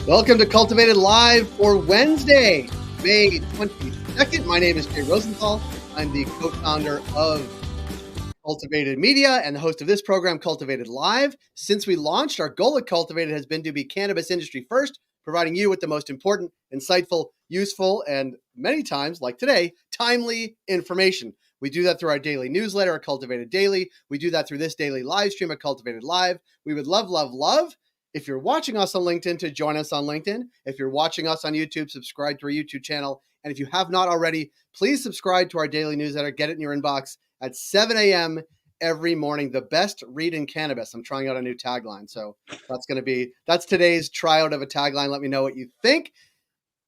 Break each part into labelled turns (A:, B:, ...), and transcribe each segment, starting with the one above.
A: Welcome to Cultivated Live for Wednesday, May 22nd. My name is Joe Rosenthal. I'm the co-founder of Cultivated Media and the host of this program, Cultivated Live. Since we launched, our goal at Cultivated has been to be cannabis industry first, providing you with the most important, insightful, useful, and many times, like today, timely information. We do that through our daily newsletter at Cultivated Daily. We do that through this daily live stream at Cultivated Live. We would love if you're watching us on LinkedIn to join us on LinkedIn. If you're watching us on YouTube, subscribe to our YouTube channel. And if you have not already, please subscribe to our daily newsletter. Get it in your inbox at 7 a.m. every morning. The best read in cannabis. I'm trying out a new tagline. So that's today's tryout of a tagline. Let me know what you think.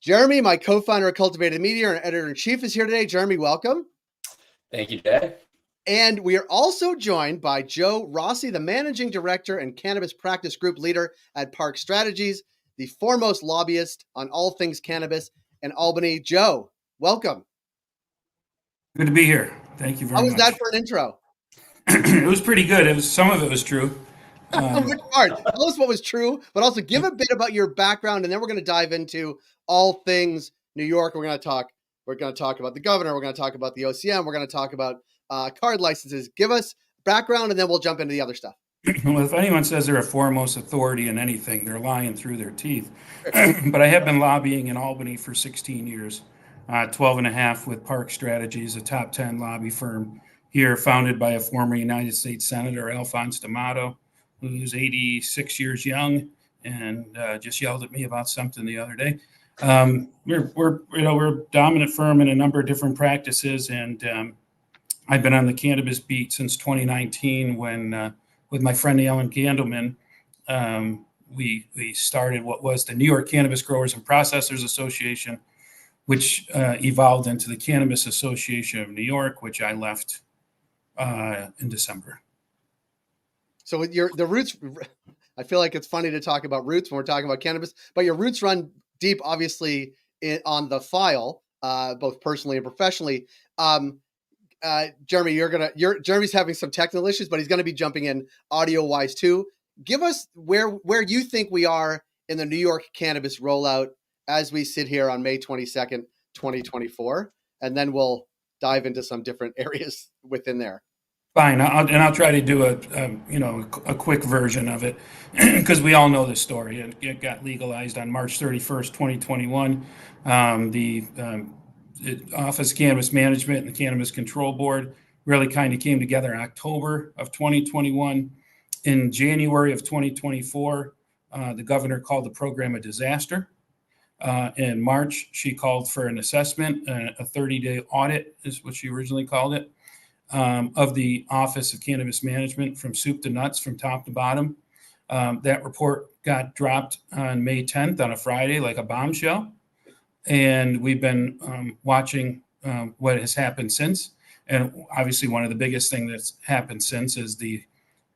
A: Jeremy, my co-founder of Cultivated Media and editor-in-chief, is here today. Jeremy, welcome.
B: Thank you, Jay.
A: And we are also joined by Joe Rossi, the managing director and cannabis practice group leader at Park Strategies, the foremost lobbyist on all things cannabis in Albany. Joe, welcome.
C: Good to be here. Thank you very much.
A: How was that for an intro?
C: It was pretty good. Some of it was true.
A: Which part? Tell us what was true, but also give a bit about your background, and then we're going to dive into all things New York. We're going to talk about the governor. We're going to talk about the OCM. We're going to talk about card licenses. Give us background, and then we'll jump into the other stuff.
C: Well, if anyone says they're a foremost authority in anything, they're lying through their teeth. But I have been lobbying in Albany for 16 years, 12 and a half with Park Strategies, a top 10 lobby firm here, founded by a former United States Senator, Alphonse D'Amato, who's 86 years young and just yelled at me about something the other day. We're a dominant firm in a number of different practices, and I've been on the cannabis beat since 2019 when, with my friend Alan Gandelman, we started what was the New York Cannabis Growers and Processors Association, which evolved into the Cannabis Association of New York, which I left in December.
A: So with the roots, I feel like it's funny to talk about roots when we're talking about cannabis, but your roots run deep, obviously, on the file, both personally and professionally. Jeremy, Jeremy's having some technical issues, but he's going to be jumping in audio-wise too. Give us where you think we are in the New York cannabis rollout as we sit here on May 22nd, 2024, and then we'll dive into some different areas within there.
C: Fine, I'll try to do a quick version of it because we all know the story. It got legalized on March 31st, 2021. The Office of Cannabis Management and the Cannabis Control Board really kind of came together in October of 2021. In January of 2024, the governor called the program a disaster. In March, she called for an assessment, a 30-day audit is what she originally called it, of the Office of Cannabis Management from soup to nuts, from top to bottom. That report got dropped on May 10th on a Friday like a bombshell. And we've been watching what has happened since. And obviously one of the biggest things that's happened since is the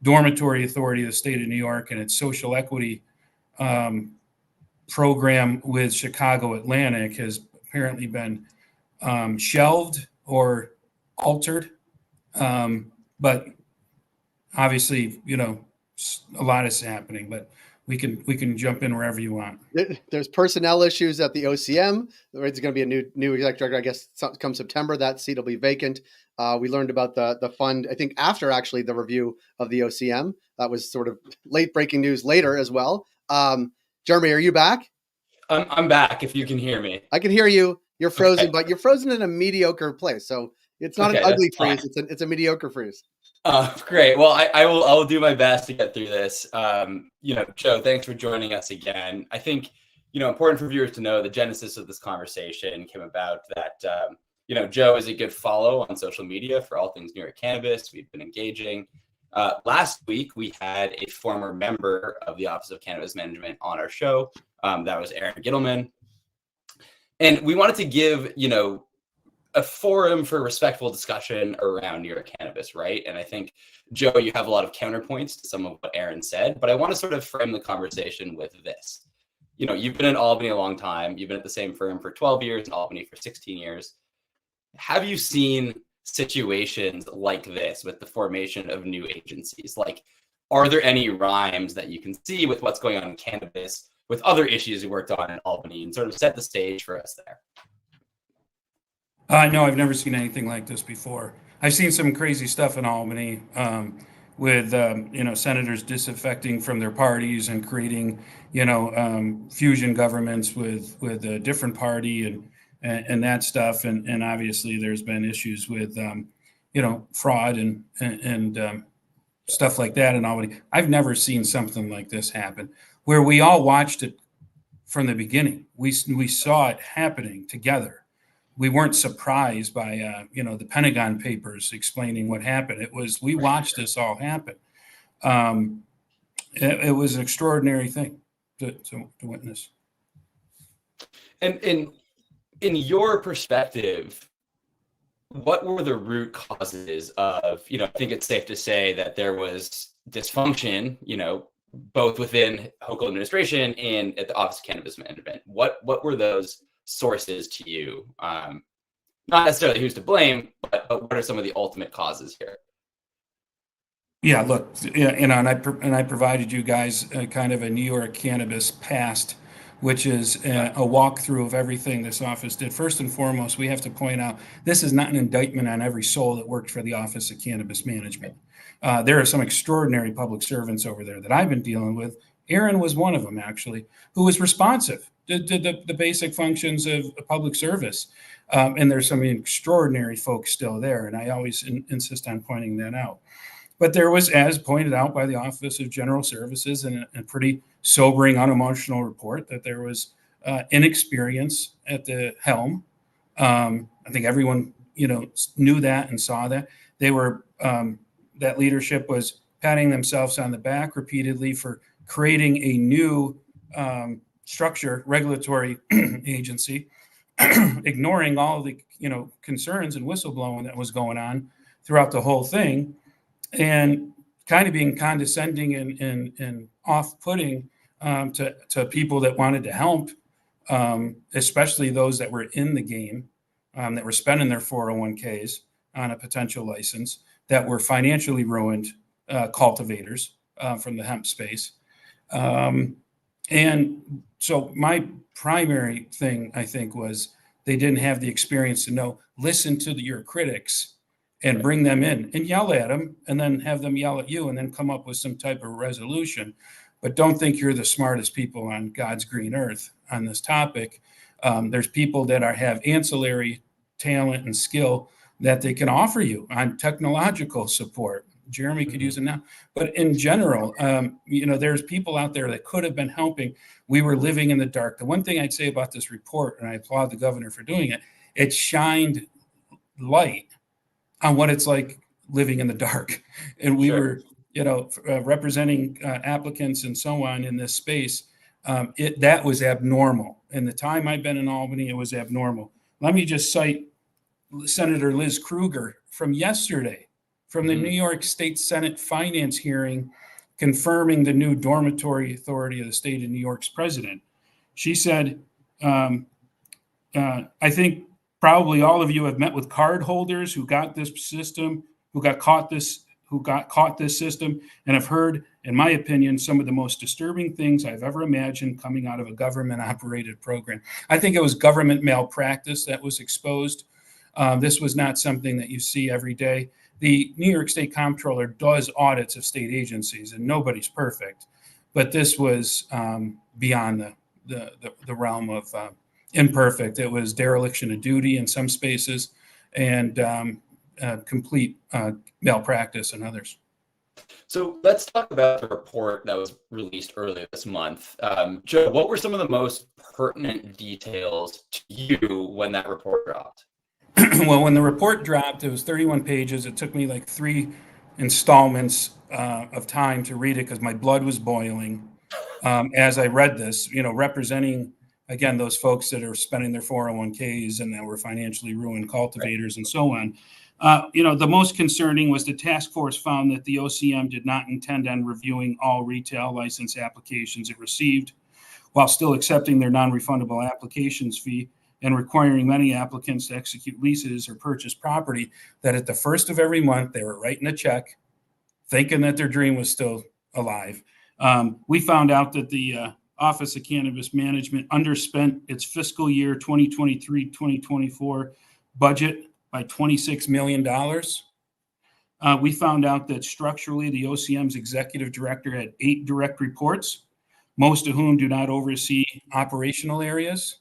C: Dormitory Authority of the state of New York and its social equity program with Chicago Atlantic has apparently been shelved or altered. But obviously, a lot is happening, but we can jump in wherever you want.
A: There's personnel issues at the OCM. There's going to be a new executive director, I guess, come September. That seat will be vacant. We learned about the fund, I think, after actually the review of the OCM. That was sort of late breaking news later as well. Jeremy, are you back?
B: I'm back. If you can hear me,
A: I can hear you. You're frozen, but you're frozen in a mediocre place. So it's not an ugly freeze. It's a mediocre freeze.
B: Great. Well, I will do my best to get through this. Joe, thanks for joining us again. I think, important for viewers to know the genesis of this conversation came about that, Joe is a good follow on social media for all things New York cannabis. We've been engaging. Last week, we had a former member of the Office of Cannabis Management on our show. That was Aaron Gittleman. And we wanted to give, a forum for respectful discussion around New York cannabis, right? And I think, Joe, you have a lot of counterpoints to some of what Aaron said, but I want to sort of frame the conversation with this. You've been in Albany a long time. You've been at the same firm for 12 years, in Albany for 16 years. Have you seen situations like this with the formation of new agencies? Like, are there any rhymes that you can see with what's going on in cannabis with other issues he worked on in Albany, and sort of set the stage for us there.
C: No, I've never seen anything like this before. I've seen some crazy stuff in Albany with senators disaffecting from their parties and creating fusion governments with a different party and that stuff. And obviously there's been issues with fraud and stuff like that in Albany. I've never seen something like this happen, where we all watched it from the beginning. We saw it happening together. We weren't surprised by the Pentagon Papers explaining what happened. We watched this all happen. It was an extraordinary thing to witness.
B: And in your perspective, what were the root causes of, I think it's safe to say that there was dysfunction, both within Hochul administration and at the Office of Cannabis Management. What were those sources to you? Not necessarily who's to blame, but what are some of the ultimate causes here?
C: Yeah, look, and I provided you guys kind of a New York cannabis past, which is a walkthrough of everything this office did. First and foremost, we have to point out this is not an indictment on every soul that worked for the Office of Cannabis Management. There are some extraordinary public servants over there that I've been dealing with. Aaron was one of them, actually, who was responsive to the basic functions of public service. And there's some extraordinary folks still there, and I always insist on pointing that out. But there was, as pointed out by the Office of General Services, and a pretty sobering, unemotional report, that there was inexperience at the helm. I think everyone, knew that and saw that. They were that leadership was patting themselves on the back repeatedly for creating a new structure, regulatory agency, ignoring all the concerns and whistleblowing that was going on throughout the whole thing, and kind of being condescending and off-putting to people that wanted to help, especially those that were in the game, that were spending their 401ks on a potential license, that were financially ruined cultivators from the hemp space. And so my primary thing, I think, was they didn't have the experience to listen to your critics and bring them in and yell at them, and then have them yell at you, and then come up with some type of resolution. But don't think you're the smartest people on God's green earth on this topic. There's people that have ancillary talent and skill that they can offer you on technological support. Jeremy could use it now. But in general, there's people out there that could have been helping. We were living in the dark. The one thing I'd say about this report, and I applaud the governor for doing it, it shined light on what it's like living in the dark. And we were, representing applicants and so on in this space. That was abnormal. In the time I've been in Albany, it was abnormal. Let me just cite Senator Liz Krueger from yesterday, from the New York State Senate Finance hearing, confirming the new dormitory authority of the state of New York's president. She said, I think probably all of you have met with card holders who got this system, who got caught this system, and have heard, in my opinion, some of the most disturbing things I've ever imagined coming out of a government-operated program. I think it was government malpractice that was exposed. This was not something that you see every day. The New York State Comptroller does audits of state agencies, and nobody's perfect. But this was beyond the realm of imperfect. It was dereliction of duty in some spaces, and complete malpractice in others.
B: So let's talk about the report that was released earlier this month. Joe, what were some of the most pertinent details to you when that report dropped?
C: Well, when the report dropped, it was 31 pages. It took me like 3 installments of time to read it because my blood was boiling as I read this, representing, again, those folks that are spending their 401ks and that were financially ruined cultivators and so on. The most concerning was the task force found that the OCM did not intend on reviewing all retail license applications it received, while still accepting their non-refundable applications fee and requiring many applicants to execute leases or purchase property that at the first of every month they were writing a check, thinking that their dream was still alive. We found out that the Office of Cannabis Management underspent its fiscal year 2023-2024 budget by $26 million. We found out that structurally, the OCM's executive director had 8 direct reports, most of whom do not oversee operational areas.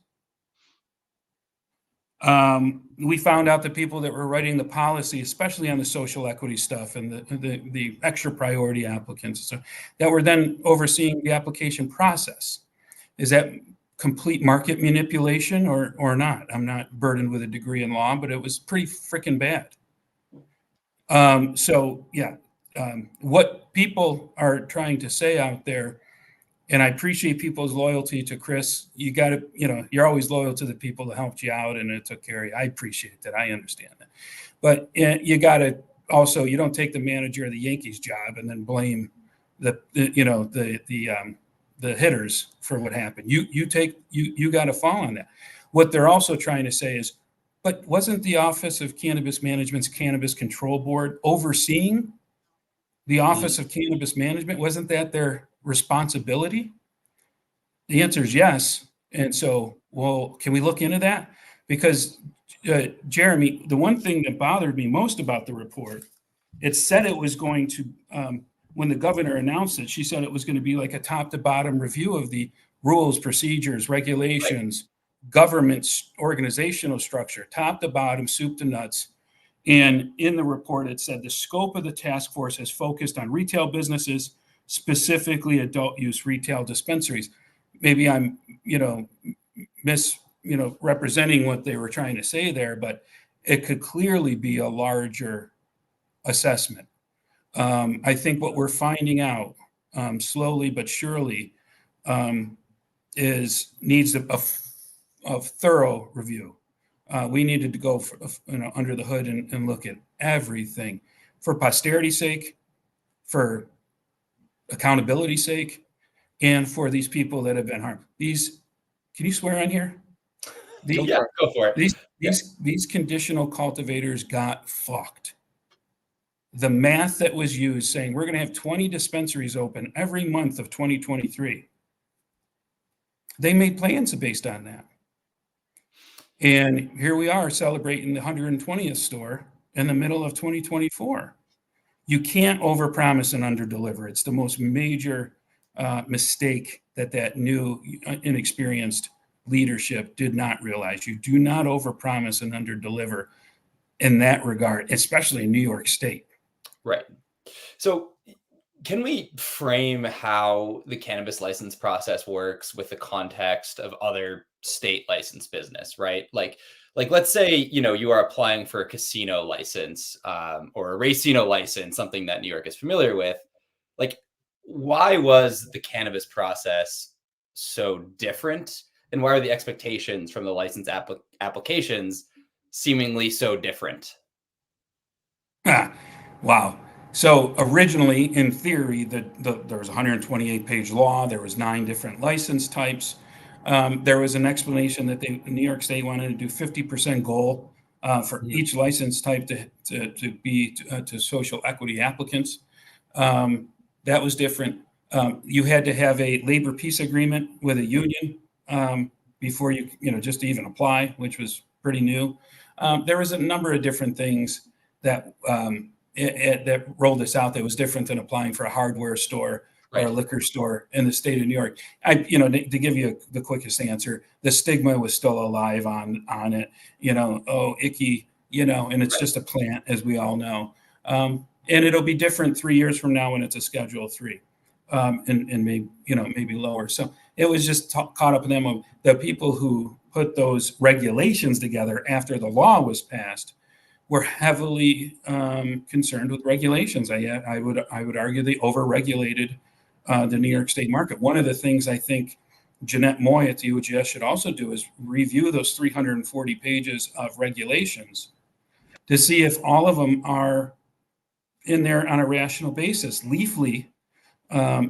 C: We found out the people that were writing the policy, especially on the social equity stuff and the extra priority applicants, so that were then overseeing the application process. Is that complete market manipulation or not? I'm not burdened with a degree in law, but it was pretty freaking bad. What people are trying to say out there, and I appreciate people's loyalty to Chris. You got to, you're always loyal to the people that helped you out and it took care of you. I appreciate that. I understand that. But you got to also, you don't take the manager of the Yankees job and then blame the hitters for what happened. You got to fall on that. What they're also trying to say is, but wasn't the Office of Cannabis Management's Cannabis Control Board overseeing the Office of Cannabis Management? Wasn't that their responsibility? The answer is yes. And so, well, can we look into that? Because Jeremy, the one thing that bothered me most about the report, it said it was going to, when the governor announced it, she said it was going to be like a top to bottom review of the rules, procedures, regulations, government's organizational structure, top to bottom, soup to nuts. And in the report, it said the scope of the task force has focused on retail businesses, specifically adult use retail dispensaries. Maybe I'm, representing what they were trying to say there, but it could clearly be a larger assessment. I think what we're finding out slowly but surely needs a thorough review. We needed to go under the hood and look at everything for posterity's sake, for accountability's sake, and for these people that have been harmed. Can you swear on here?
B: Yeah, go for it.
C: These conditional cultivators got fucked. The math that was used saying we're going to have 20 dispensaries open every month of 2023. They made plans based on that. And here we are celebrating the 120th store in the middle of 2024. You can't overpromise and underdeliver. It's the most major mistake that new, inexperienced leadership did not realize. You do not overpromise and underdeliver in that regard, especially in New York State.
B: Right. So can we frame how the cannabis license process works with the context of other state licensed business, right? Like let's say, you are applying for a casino license or a racino license, something that New York is familiar with. Like, why was the cannabis process so different? And why are the expectations from the license applications seemingly so different?
C: Wow. So originally, in theory, there was a 128-page law. There was 9 different license types. There was an explanation that New York State wanted to do 50% goal for each license type to be to social equity applicants. That was different. You had to have a labor peace agreement with a union before you just to even apply, which was pretty new. There was a number of different things that that rolled this out that was different than applying for a hardware store or a liquor store in the state of New York. To give you the quickest answer, the stigma was still alive on it. Icky, and it's just a plant, as we all know. And it'll be different 3 years from now when it's a Schedule 3, and maybe lower. So it was just caught up in them. The people who put those regulations together after the law was passed were heavily concerned with regulations. I would argue they overregulated the New York State market. One of the things I think Jeanette Moy at the UGS should also do is review those 340 pages of regulations to see if all of them are in there on a rational basis. Leafly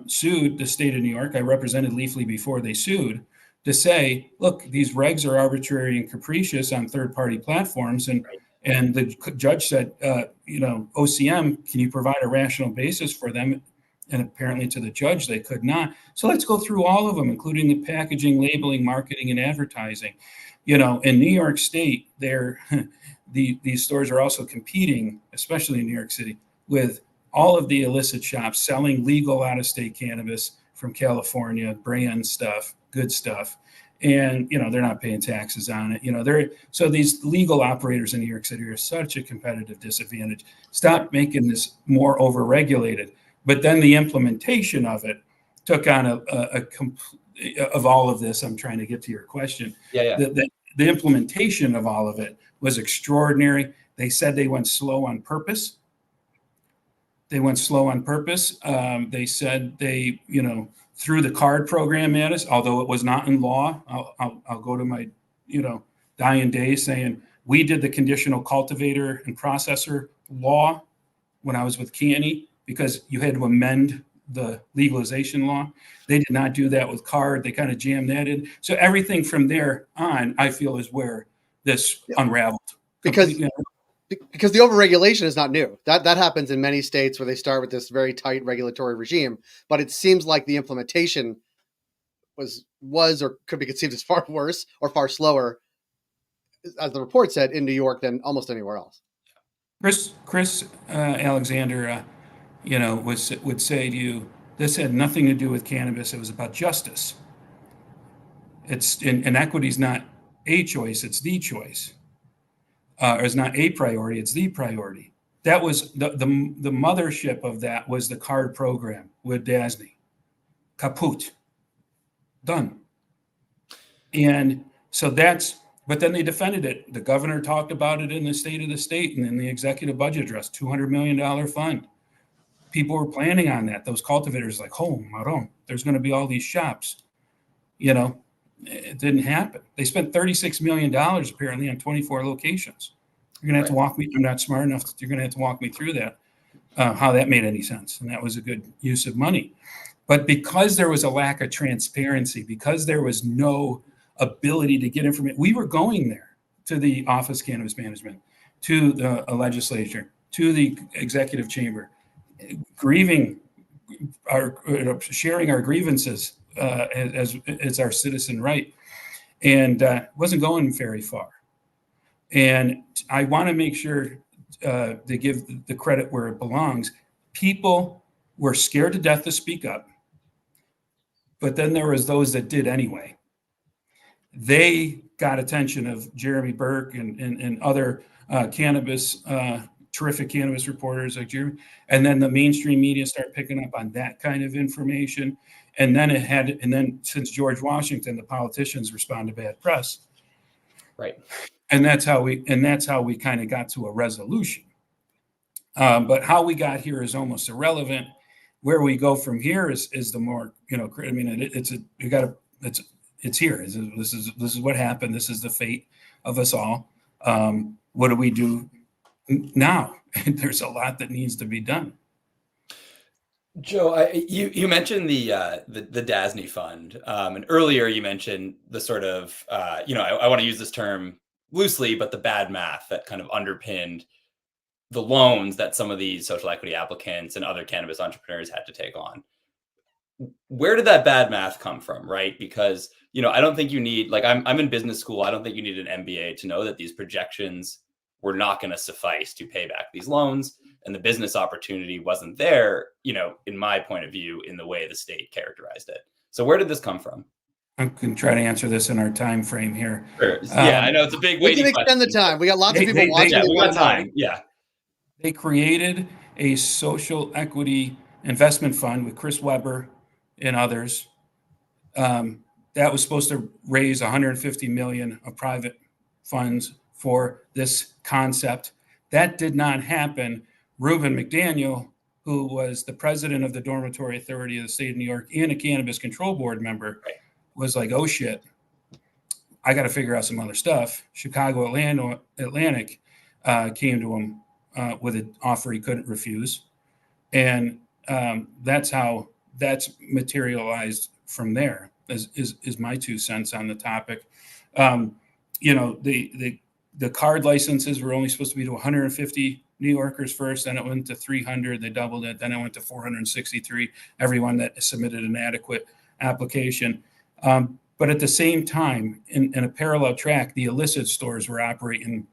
C: sued the state of New York. I represented Leafly before they sued to say, look, these regs are arbitrary and capricious on third-party platforms. And the judge said, OCM, can you provide a rational basis for them? And apparently to the judge, they could not. So let's go through all of them, including the packaging, labeling, marketing, and advertising. In New York State, these stores are also competing, especially in New York City, with all of the illicit shops selling legal out-of-state cannabis from California, brand stuff, good stuff. And, they're not paying taxes on it. So these legal operators in New York City are such a competitive disadvantage. Stop making this more overregulated. But then the implementation of it took on of all of this. I'm trying to get to your question.
B: Yeah.
C: The implementation of all of it was extraordinary. They said they went slow on purpose. They said they, threw the card program at us, although it was not in law. I'll go to my, dying day saying we did the conditional cultivator and processor law when I was with Canny because you had to amend the legalization law. They did not do that with card. They kind of jammed that in. So everything from there on, I feel, is where this unraveled.
A: Because the overregulation is not new. That happens in many states where they start with this very tight regulatory regime, but it seems like the implementation was or could be conceived as far worse or far slower, as the report said, in New York than almost anywhere else.
C: Chris Alexander, would say to you, this had nothing to do with cannabis. It was about justice. And equity is not a choice; it's the choice. Or it's not a priority, it's the priority. That was the mothership of that was the card program with Dasney. Kaput. Done. And so but then they defended it. The governor talked about it in the State of the State and in the executive budget address, $200 million fund. People were planning on that. Those cultivators like, maron, there's going to be all these shops. It didn't happen. They spent $36 million apparently on 24 locations. You're going to have to walk me. I'm not smart enough. You're going to have to walk me through that, how that made any sense. And that was a good use of money. But because there was a lack of transparency, because there was no ability to get information, we were going there to the Office of Cannabis Management, to the legislature, to the executive chamber, sharing our grievances as it's our citizen right, and wasn't going very far. And I want to make sure to give the credit where it belongs. People were scared to death to speak up, but then there was those that did anyway. They got attention of Jeremy Berke and other terrific cannabis reporters like Jeremy, and then the mainstream media started picking up on that kind of information. And then since George Washington, the politicians respond to bad press.
B: Right.
C: And that's how we kind of got to a resolution. But how we got here is almost irrelevant. Where we go from here is the more, it's here. This is what happened. This is the fate of us all. What do we do now? There's a lot that needs to be done.
B: Joe, you mentioned the Dasney fund, and earlier you mentioned the sort of I want to use this term loosely, but the bad math that kind of underpinned the loans that some of these social equity applicants and other cannabis entrepreneurs had to take on. Where did that bad math come from, right? Because I don't think you need, like, I'm in business school. I don't think you need an MBA to know that these projections were not going to suffice to pay back these loans. And the business opportunity wasn't there, in my point of view, in the way the state characterized it. So where did this come from?
C: I can try to answer this in our time frame here.
B: Sure. Yeah, I know it's a big
A: we can extend the time. We got lots of people watching.
B: We got time. Yeah.
C: They created a social equity investment fund with Chris Weber and others. That was supposed to raise $150 million of private funds for this concept. That did not happen. Reuben McDaniel, who was the president of the Dormitory Authority of the State of New York and a Cannabis Control Board member, was like, oh shit, I got to figure out some other stuff. Chicago Atlantic came to him with an offer he couldn't refuse. And that's how that's materialized from there, is my 2 cents on the topic. The card licenses were only supposed to be to 150 New Yorkers first, then it went to 300, they doubled it, then it went to 463, everyone that submitted an adequate application. But at the same time, in a parallel track, the illicit stores were operating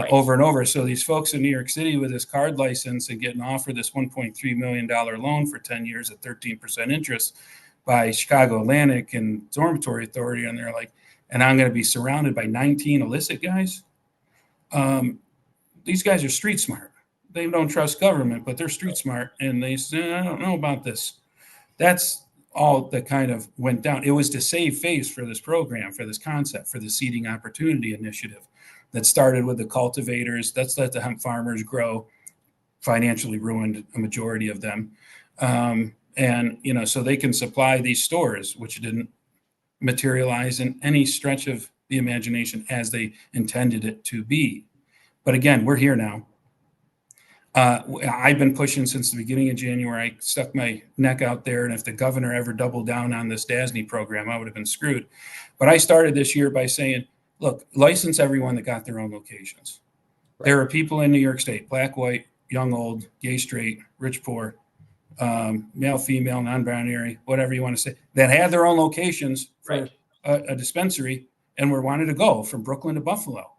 C: over and over. So these folks in New York City with this card license and getting offered this $1.3 million loan for 10 years at 13% interest by Chicago Atlantic and Dormitory Authority, and they're like, and I'm going to be surrounded by 19 illicit guys. These guys are street smart. They don't trust government, but they're street smart, and they say, I don't know about this. That's all that kind of went down. It was to save face for this program, for this concept, for the Seeding Opportunity Initiative that started with the cultivators. That's let the hemp farmers grow, financially ruined a majority of them. And, you know, so they can supply these stores, which didn't materialize in any stretch of the imagination as they intended it to be. But again, we're here now. I've been pushing since the beginning of January. I stuck my neck out there, and if the governor ever doubled down on this DASNY program, I would have been screwed. But I started this year by saying, look, license everyone that got their own locations. Right. There are people in New York State, black, white, young, old, gay, straight, rich, poor, male, female, non-binary, whatever you want to say, that had their own locations for a dispensary and were wanted to go from Brooklyn to Buffalo.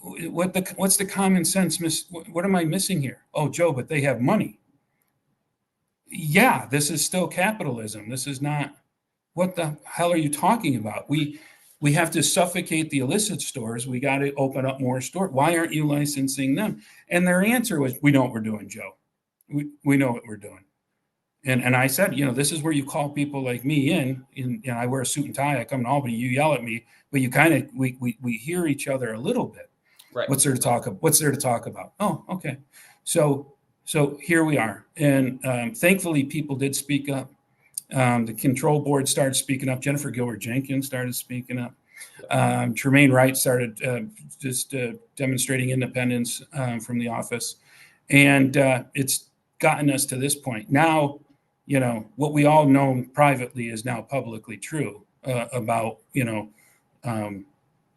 C: What's the common sense? What am I missing here? Oh, Joe, but they have money. Yeah, this is still capitalism. This is not. What the hell are you talking about? We have to suffocate the illicit stores. We got to open up more stores. Why aren't you licensing them? And their answer was, we know what we're doing, Joe. We know what we're doing. And I said, you know, this is where you call people like me in, you know, I wear a suit and tie, I come to Albany, you yell at me, but you kind of, we hear each other a little bit. Right. What's there to talk about? Oh, okay. So here we are. And thankfully people did speak up. The control board started speaking up. Jennifer Gilbert Jenkins started speaking up. Tremaine Wright started just demonstrating independence from the office. And it's gotten us to this point. Now, you know, what we all know privately is now publicly true about, you know,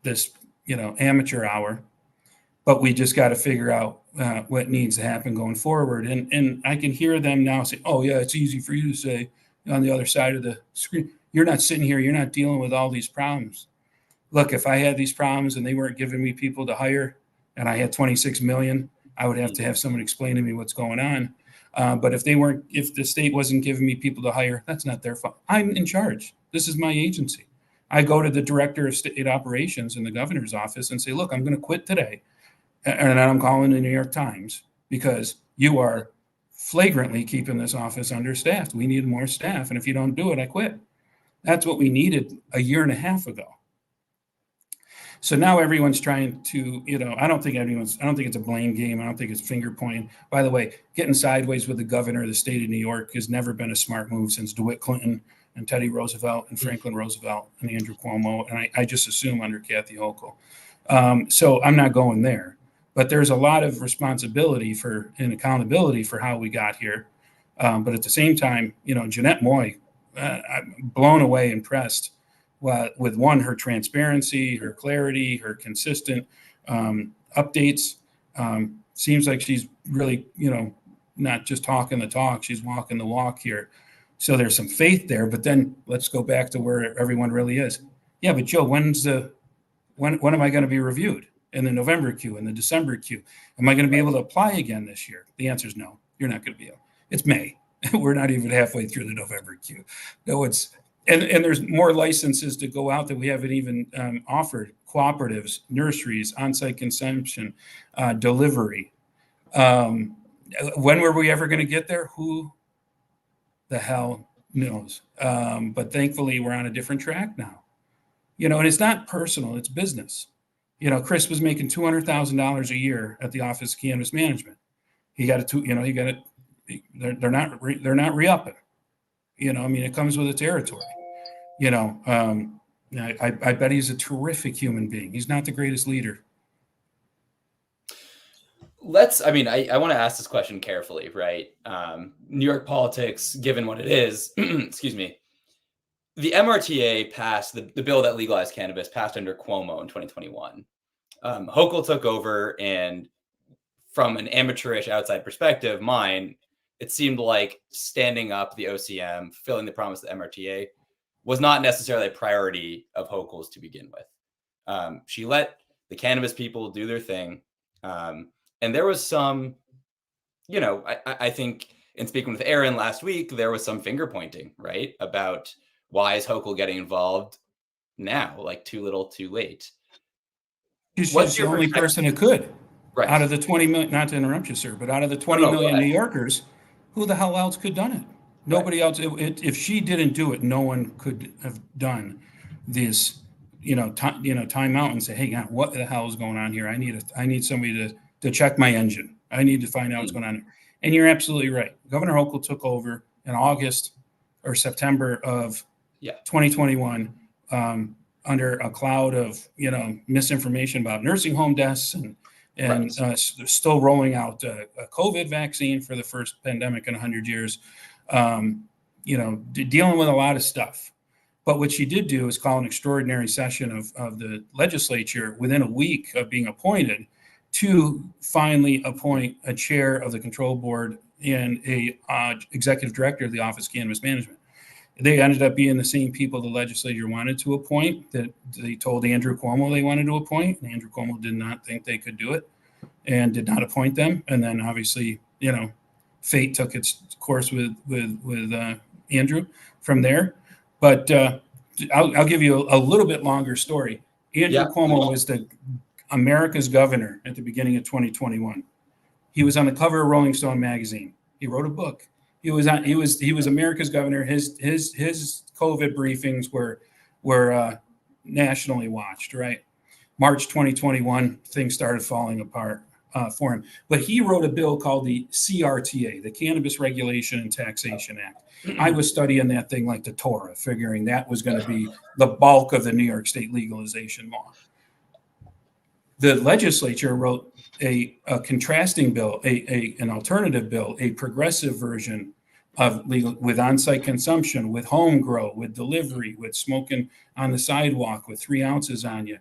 C: this, you know, amateur hour. But we just got to figure out what needs to happen going forward. And I can hear them now say, oh, yeah, it's easy for you to say on the other side of the screen. You're not sitting here. You're not dealing with all these problems. Look, if I had these problems and they weren't giving me people to hire and I had 26 million, I would have to have someone explain to me what's going on. But if the state wasn't giving me people to hire, that's not their fault. I'm in charge. This is my agency. I go to the director of state operations in the governor's office and say, look, I'm going to quit today. And I'm calling the New York Times because you are flagrantly keeping this office understaffed. We need more staff. And if you don't do it, I quit. That's what we needed a year and a half ago. So now everyone's trying to, you know, I don't think it's a blame game. I don't think it's finger pointing. By the way, getting sideways with the governor of the state of New York has never been a smart move since DeWitt Clinton and Teddy Roosevelt and Franklin Roosevelt and Andrew Cuomo. And I just assume under Kathy Hochul. So I'm not going there. But there's a lot of responsibility and accountability for how we got here. But at the same time, you know, Jeanette Moy, I'm blown away, impressed with her transparency, her clarity, her consistent updates. Seems like she's really, you know, not just talking the talk, she's walking the walk here. So there's some faith there. But then let's go back to where everyone really is. Yeah, but Joe, when am I going to be reviewed? In the November queue, in the December queue? Am I going to be able to apply again this year? The answer is no. You're not going to be able. It's May. We're not even halfway through the November queue. No, it's and there's more licenses to go out that we haven't even offered. Cooperatives, nurseries, on-site consumption, delivery. When were we ever going to get there? Who the hell knows? But thankfully, we're on a different track now. You know, and it's not personal; it's business. You know, Chris was making $200,000 a year at the Office of Cannabis Management. He got it. They're not re-upping. You know, I mean, it comes with the territory. You know, I bet he's a terrific human being. He's not the greatest leader.
B: I want to ask this question carefully, right? New York politics, given what it is, excuse me. The MRTA passed the bill that legalized cannabis passed under Cuomo in 2021. Hochul took over and from an amateurish outside perspective, it seemed like standing up the OCM, fulfilling the promise of the MRTA, was not necessarily a priority of Hochul's to begin with. She let the cannabis people do their thing. And there was some, I think in speaking with Aaron last week, there was some finger pointing, right? About why is Hochul getting involved now, like too little, too late.
C: She's the only person who could.
B: Right.
C: Out of the 20 million, not to interrupt you, sir, but out of the 20 million New Yorkers, who the hell else could have done it? Nobody else. If she didn't do it, no one could have done this, time out and say, hey, God, what the hell is going on here? I need somebody to check my engine. I need to find out what's going on. And you're absolutely right. Governor Hochul took over in August or September of 2021 under a cloud of, misinformation about nursing home deaths and still rolling out a COVID vaccine for the first pandemic in 100 years, dealing with a lot of stuff. But what she did do is call an extraordinary session of the legislature within a week of being appointed to finally appoint a chair of the control board and a executive director of the Office of Cannabis Management. They ended up being the same people the legislature wanted to appoint that they told Andrew Cuomo they wanted to appoint. And Andrew Cuomo did not think they could do it and did not appoint them. And then obviously, fate took its course with Andrew from there. But I'll give you a little bit longer story. Andrew Cuomo was America's governor at the beginning of 2021. He was on the cover of Rolling Stone magazine. He wrote a book. He was America's governor. His COVID briefings were nationally watched. Right, March 2021, things started falling apart for him. But he wrote a bill called the CRTA, the Cannabis Regulation and Taxation Act. I was studying that thing like the Torah, figuring that was going to be the bulk of the New York State legalization law. The legislature wrote a contrasting bill, an alternative bill, a progressive version of legal with on-site consumption, with home grow, with delivery, with smoking on the sidewalk, with 3 ounces on you.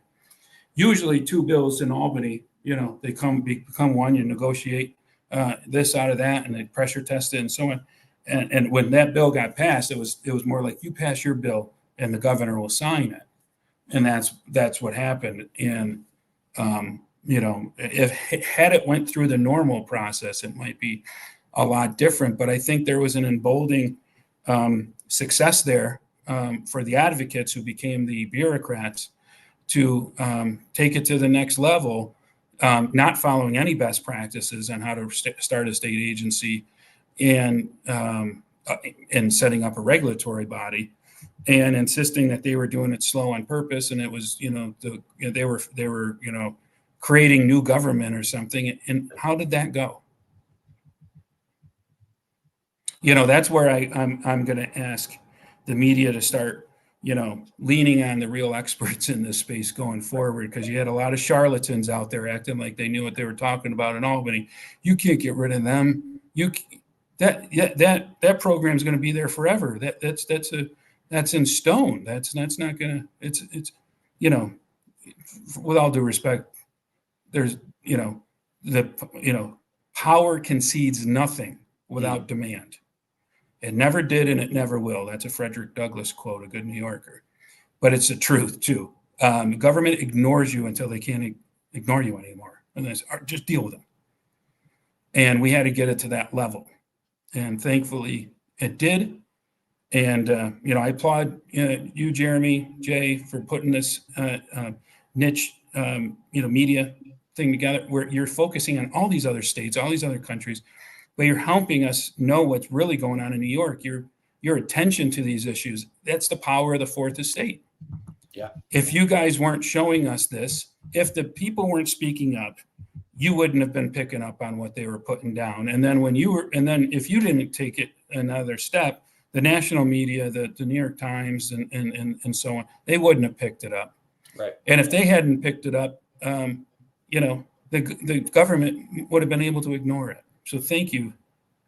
C: Usually 2 bills in Albany, they become one. You negotiate this out of that, and they pressure test it and so on. And when that bill got passed, it was more like you pass your bill and the governor will sign it, and that's what happened. And if had it went through the normal process, it might be a lot different. But I think there was an emboldening success there for the advocates who became the bureaucrats to take it to the next level, not following any best practices on how to start a state agency and setting up a regulatory body, and insisting that they were doing it slow on purpose, and it was they were creating new government or something. And how did that go? That's where I'm going to ask the media to start leaning on the real experts in this space going forward, because you had a lot of charlatans out there acting like they knew what they were talking about in Albany. You can't get rid of them. That program is going to be there forever. That's in stone. That's not going to. It's with all due respect, there's power concedes nothing without demand. It never did, and it never will. That's a Frederick Douglass quote, a good New Yorker. But it's the truth, too. The government ignores you until they can't ignore you anymore. And that's, just deal with them. And we had to get it to that level. And thankfully, it did. And, I applaud you, Jeremy, Jay, for putting this niche, media thing together, where you're focusing on all these other states, all these other countries, but you're helping us know what's really going on in New York. Your attention to these issues, that's the power of the fourth estate.
B: Yeah.
C: If you guys weren't showing us this, if the people weren't speaking up, you wouldn't have been picking up on what they were putting down. And then if you didn't take it another step, the national media, the New York Times and so on, they wouldn't have picked it up.
B: Right.
C: And if they hadn't picked it up, the government would have been able to ignore it. So thank you.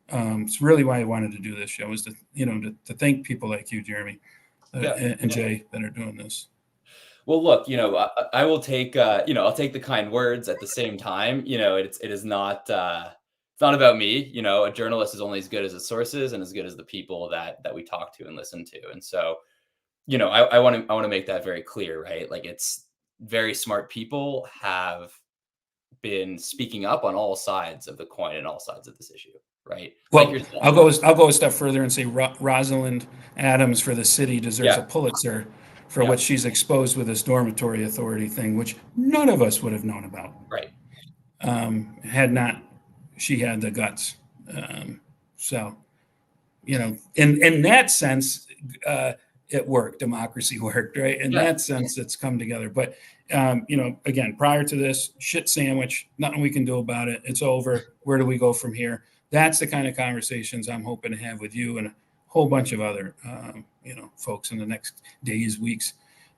C: It's really why I wanted to do this show, is to thank people like you, Jeremy, and Jay, that are doing this.
B: Well, look, I will take, I'll take the kind words. At the same time, it is not, it's not about me. A journalist is only as good as its sources and as good as the people that we talk to and listen to. And so, I want to make that very clear, right? Like, it's very smart people have been speaking up on all sides of the coin and all sides of this issue, right?
C: Well,
B: Like
C: I'll go a step further and say Rosalind Adams for the city deserves a Pulitzer for what she's exposed with this dormitory authority thing, which none of us would have known about,
B: right?
C: Had not she had the guts. So, in that sense, it worked. Democracy worked, right? In that sense, it's come together. But again, prior to this, shit sandwich, nothing we can do about it. It's over. Where do we go from here? That's the kind of conversations I'm hoping to have with you and a whole bunch of other, folks in the next days, weeks,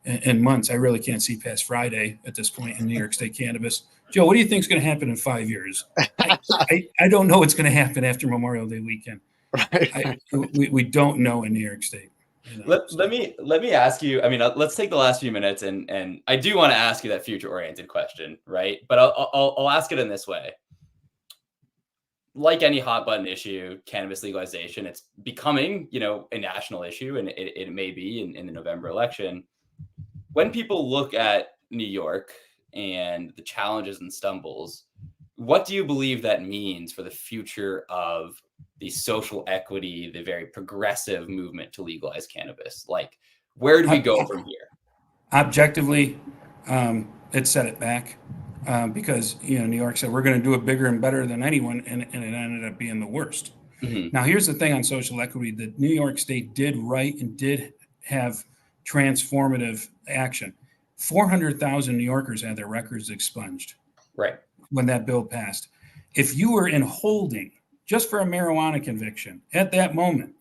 C: and months. I really can't see past Friday at this point in New York State cannabis. Joe, what do you think is going to happen in 5 years? I don't know what's going to happen after Memorial Day weekend. Right. We don't know in New York State.
B: Let me ask you. I mean, let's take the last few minutes, and I do want to ask you that future-oriented question, right? But I'll ask it in this way. Like any hot button issue, cannabis legalization, it's becoming, a national issue, and it may be in the November election. When people look at New York and the challenges and stumbles, what do you believe that means for the future of the social equity, the very progressive movement to legalize cannabis? Like, where do we go from here?
C: Objectively, it set it back because, New York said, we're going to do it bigger and better than anyone, and it ended up being the worst. Mm-hmm. Now, here's the thing on social equity that New York State did right and did have transformative action. 400,000 New Yorkers had their records expunged.
B: Right.
C: When that bill passed. If you were in holding just for a marijuana conviction at that moment,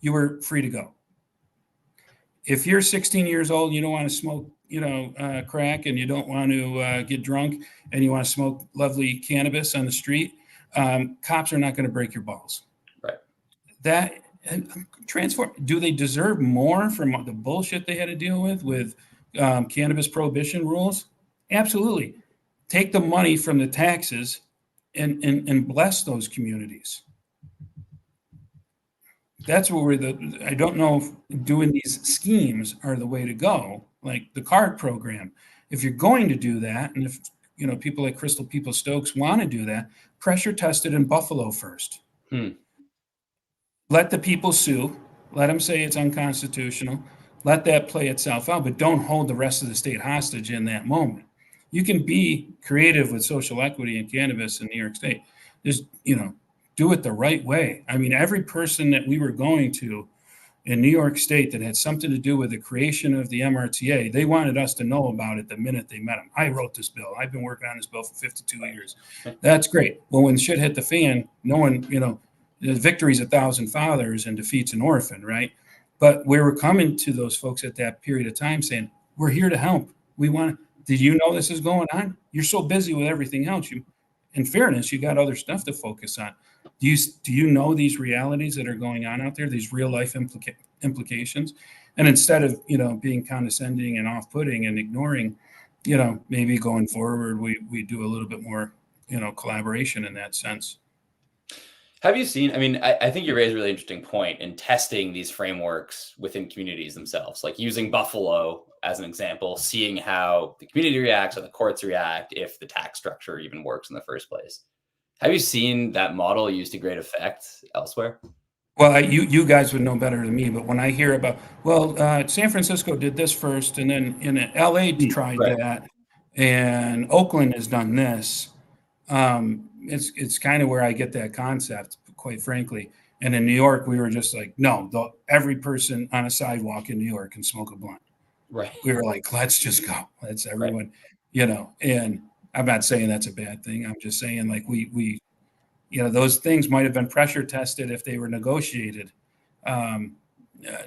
C: you were free to go. If you're 16 years old, you don't want to smoke, crack, and you don't want to get drunk, and you want to smoke lovely cannabis on the street, cops are not going to break your balls.
B: Right.
C: That transform. Do they deserve more from the bullshit they had to deal with cannabis prohibition rules? Absolutely. Take the money from the taxes and bless those communities. That's where I don't know if doing these schemes are the way to go, like the card program. If you're going to do that, and if people like Crystal Stokes want to do that, pressure test it in Buffalo first. Let the people sue. Let them say it's unconstitutional. Let that play itself out, but don't hold the rest of the state hostage in that moment. You can be creative with social equity and cannabis in New York State. Just, do it the right way. I mean, every person that we were going to in New York State that had something to do with the creation of the MRTA, they wanted us to know about it the minute they met them. I wrote this bill. I've been working on this bill for 52 years. That's great. Well, when shit hit the fan, no one, the victory's 1,000 fathers and defeats an orphan, right? But we were coming to those folks at that period of time saying, we're here to help. We want to. Did you know this is going on? You're so busy with everything else. In fairness, you got other stuff to focus on. Do you know these realities that are going on out there, these real life implications? And instead of, being condescending and off-putting and ignoring, maybe going forward, we do a little bit more, collaboration in that sense.
B: Have you seen, I think you raised a really interesting point in testing these frameworks within communities themselves, like using Buffalo as an example, seeing how the community reacts or the courts react if the tax structure even works in the first place. Have you seen that model used to great effect elsewhere?
C: Well, you guys would know better than me, but when I hear about, San Francisco did this first, and then in LA tried that, and Oakland has done this. It's kind of where I get that concept, quite frankly. And in New York, we were just like, no, every person on a sidewalk in New York can smoke a blunt.
B: Right.
C: We were like, let's just go. Let's everyone, and I'm not saying that's a bad thing. I'm just saying like we those things might have been pressure tested if they were negotiated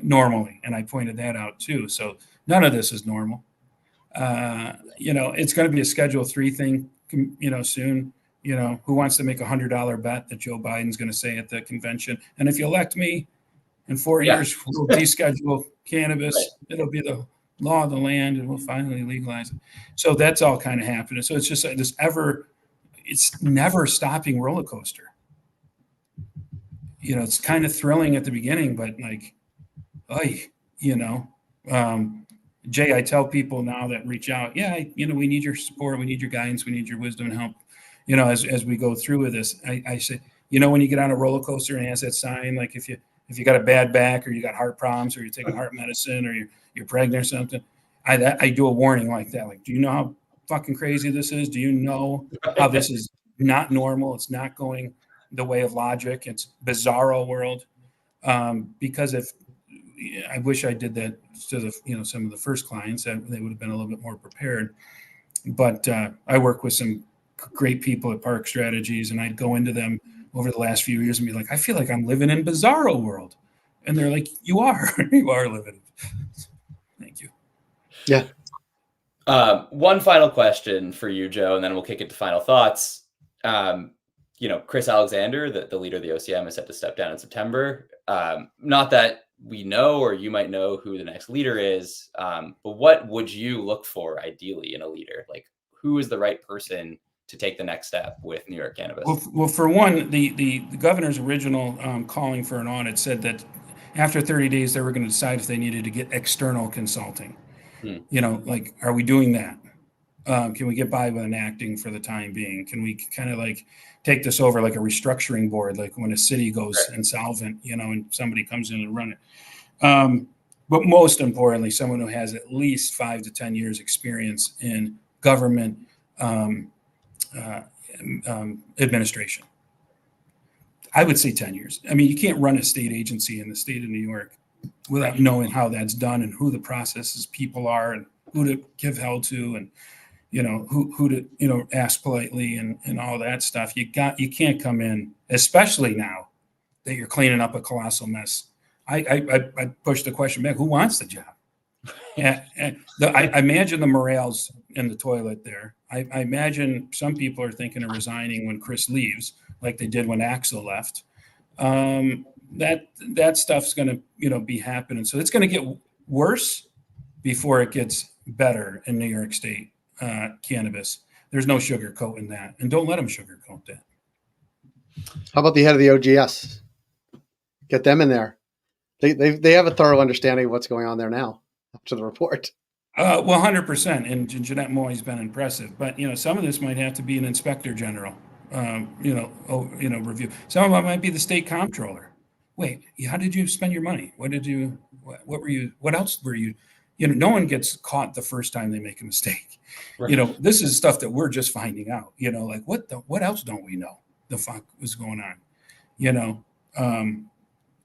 C: normally. And I pointed that out too. So none of this is normal. It's going to be a Schedule 3 thing, soon. Who wants to make $100 bet that Joe Biden's going to say at the convention? And if you elect me in 4 years, we'll deschedule cannabis. Right. It'll be the law of the land, and we'll finally legalize it. So that's all kind of happening. So it's just this it's never stopping roller coaster. It's kind of thrilling at the beginning, but like, Jay, I tell people now that reach out, we need your support, we need your guidance, we need your wisdom and help, as we go through with this. I say, when you get on a roller coaster and it has that sign, like if you got a bad back, or you got heart problems, or you're taking heart medicine, or you're pregnant or something, I do a warning like that. Like, do you know how fucking crazy this is? Do you know how this is not normal? It's not going the way of logic. It's bizarro world. Because if I wish I did that to some of the first clients, that they would have been a little bit more prepared. But I work with some great people at Park Strategies, and I'd go into them over the last few years and be like, I feel like I'm living in bizarro world. And they're like, you are living. Thank you.
A: Yeah.
B: One final question for you, Joe, and then we'll kick it to final thoughts. Chris Alexander, the leader of the OCM, is set to step down in September. Not that we know, or you might know who the next leader is, but what would you look for ideally in a leader? Like, who is the right person to take the next step with New York Cannabis?
C: Well, for one, the governor's original calling for an audit said that after 30 days, they were going to decide if they needed to get external consulting. Like, are we doing that? Can we get by with an acting for the time being? Can we kind of like take this over like a restructuring board, like when a city goes insolvent, and somebody comes in and run it? But most importantly, someone who has at least 5 to 10 years experience in government administration. I would say 10 years. I mean, you can't run a state agency in the state of New York without knowing how that's done and who the processes people are and who to give hell to, and who to ask politely and all that stuff. You can't come in, especially now that you're cleaning up a colossal mess. I push the question back: who wants the job? I imagine the morale's in the toilet there. I imagine some people are thinking of resigning when Chris leaves, like they did when Axel left. That stuff's going to be happening. So it's going to get worse before it gets better in New York State cannabis. There's no sugarcoating that, and don't let them sugarcoat that.
A: How about the head of the OGS? Get them in there. They have a thorough understanding of what's going on there now after the report.
C: Well, 100%. And Jeanette Moy's been impressive, but some of this might have to be an inspector general, review. Some of it might be the state comptroller. Wait, how did you spend your money? What else were you? No one gets caught the first time they make a mistake. Right. This is stuff that we're just finding out. Like what else don't we know? The fuck was going on?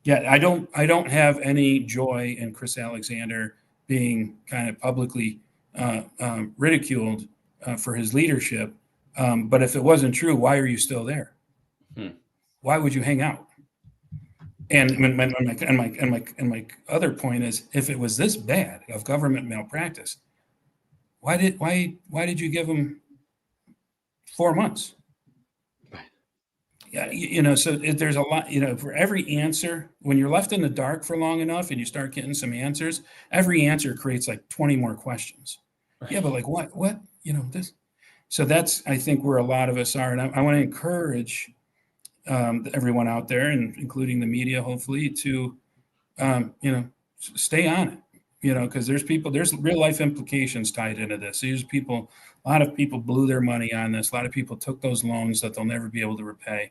C: I don't have any joy in Chris Alexander being kind of publicly ridiculed for his leadership. But if it wasn't true, why are you still there? Why would you hang out? And my other point is, if it was this bad of government malpractice, why did you give him 4 months? Yeah, so there's a lot, for every answer, when you're left in the dark for long enough and you start getting some answers, every answer creates like 20 more questions. Right. Yeah, but like what, this. So that's, I think, where a lot of us are. And I want to encourage everyone out there, and including the media, hopefully, to, stay on it, because there's real life implications tied into this. A lot of people blew their money on this. A lot of people took those loans that they'll never be able to repay.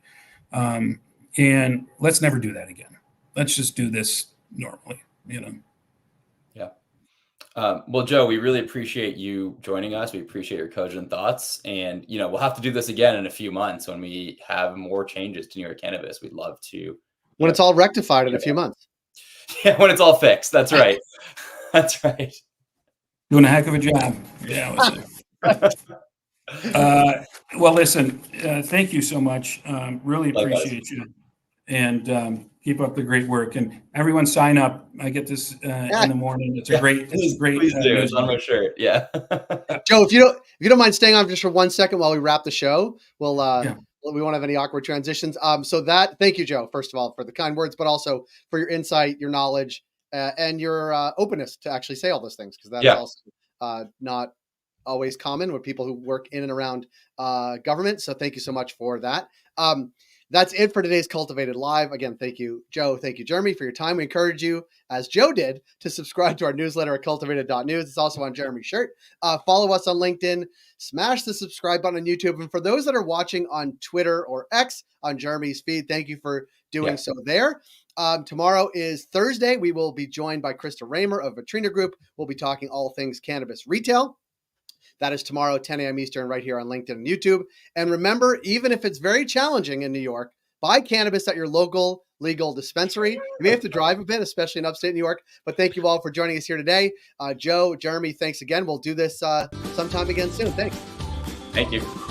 C: And let's never do that again. Let's just do this normally, Yeah.
B: Well, Joe, we really appreciate you joining us. We appreciate your cogent thoughts, and we'll have to do this again in a few months when we have more changes to New York cannabis. We'd love to
A: when it's all rectified in a few months.
B: Yeah, when it's all fixed. That's right. That's right.
C: Doing a heck of a job. Yeah. Well, listen. Thank you so much. Really appreciate you, and keep up the great work. And everyone, sign up. I get this in the morning. It's a great. Please do.
B: It's on my shirt. Yeah.
A: Joe, if you don't mind staying on just for 1 second while we wrap the show, we won't have any awkward transitions. Thank you, Joe, first of all, for the kind words, but also for your insight, your knowledge, and your openness to actually say all those things, because that's also not always common with people who work in and around government. So thank you so much for that. That's it for today's Cultivated Live. Again, thank you, Joe. Thank you, Jeremy, for your time. We encourage you, as Joe did, to subscribe to our newsletter at cultivated.news. It's also on Jeremy's shirt. Follow us on LinkedIn. Smash the subscribe button on YouTube. And for those that are watching on Twitter or X on Jeremy's feed, thank you for doing so there. Tomorrow is Thursday. We will be joined by Krista Raymer of Vitrina Group. We'll be talking all things cannabis retail. That is tomorrow, 10 a.m. Eastern, right here on LinkedIn and YouTube. And remember, even if it's very challenging in New York, buy cannabis at your local legal dispensary. You may have to drive a bit, especially in upstate New York. But thank you all for joining us here today. Joe, Jeremy, thanks again. We'll do this sometime again soon. Thanks.
B: Thank you.